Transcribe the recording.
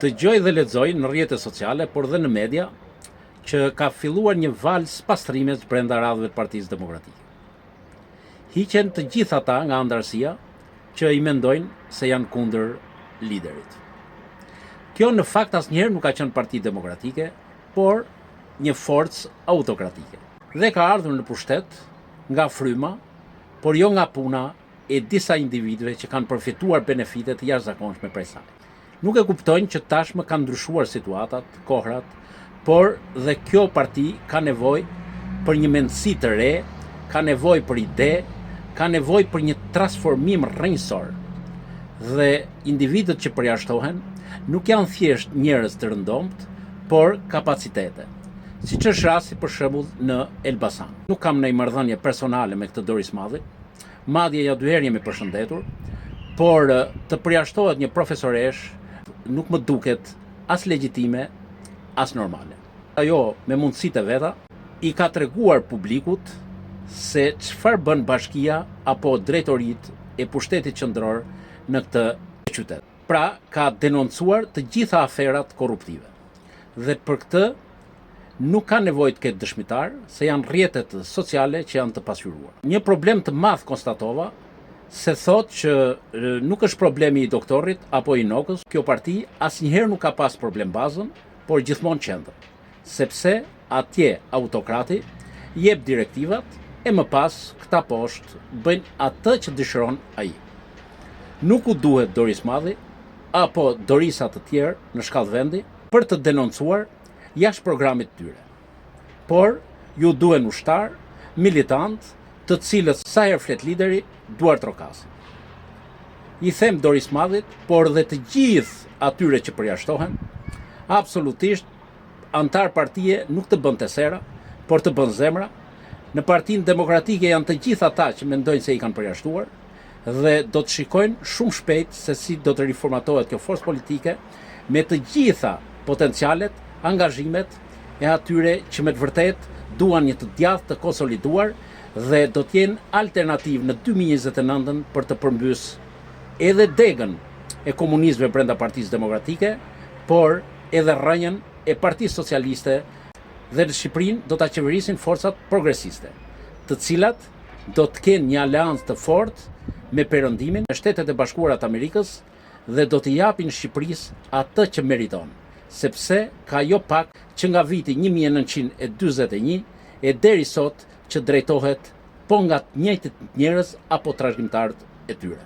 Dëgjoj dhe lexoj në rrjetet sociale, por dhe në media, që ka filluar një valës pastrimesh brenda radhëve të Partisë Demokratike. Hiqen të gjithë ata nga anëtarësia që i mendojnë se janë kundër liderit. Kjo në fakt asnjëherë nuk ka qenë Parti Demokratike, por një forcë autokratike. Dhe ka ardhur në pushtet nga fryma, por jo nga puna e disa individëve që kanë përfituar benefite të jashtëzakonshme prej saj. Nuk e kuptojnë që tashmë kanë ndryshuar situatat, kohrat, por dhe kjo parti ka nevojë për një mendësi të re, ka nevojë për ide, ka nevojë për një transformim rrënjësor. Dhe individët që përjashtohen nuk janë thjesht njerëz të rëndomt, por kapacitete. Siç është rasti për shembull në Elbasan. Nuk kam ndonjë marrëdhënie personale me këtë Doris Madhi, madje ja dy herë jemi përshëndetur, por të përjashtohet një profesoresh nuk më duket as legjitime, as normale. Ajo me mundësitë e veta i ka treguar publikut se çfarë bën bashkia apo drejtoritë e pushtetit qendror në këtë qytet. Pra, ka denoncuar të gjitha aferat korruptive. Dhe për këtë nuk ka nevojë të ketë dëshmitar, se janë rrjetet sociale që janë të pasqyruar. Një problem të madh konstatova se thot që nuk është problemi i doktorit apo i nokës, kjo parti asnjëherë nuk ka pas problem bazën, por gjithmonë qendër. Sepse atje autokrati jep direktivat e më pas këta poshtë bëjnë atë që dëshiron ai. Nuk u duhet Doris Madhi apo Dorisa të tjerë në shkallë vendi për të denoncuar jashtë programit të tyre. Por ju duhen ushtar, militant, të cilët sa herë flet lideri duar trokasin. I them Doris Madhit, por dhe të gjithë atyre që përjashtohen, absolutisht antar partie nuk të bën tesera, por të bën zemra. Në Partinë Demokratike janë të gjithë ata që mendojnë se i kanë përjashtuar dhe do të shikojnë shumë shpejt se si do të riformatohet kjo forcë politike me të gjitha potencialet, angazhimet e atyre që me të vërtet duan një të djathtë të konsoliduar dhe do të jenë alternativë në 2029 për të përmbys edhe degën e komunizmit brenda Partisë Demokratike, por edhe rrënjën e Partisë Socialiste, dhe në Shqipërinë do ta qeverisin forcat progresiste, të cilat do të kenë një aleancë të fortë me Perëndimin e Shtetet e Bashkuara të Amerikës dhe do të japin Shqipërisë atë që meriton, sepse ka jo pak që nga viti 1941 e deri sot që drejtohet po nga të njëjtët njerëz apo trashëgimtarët e tyre.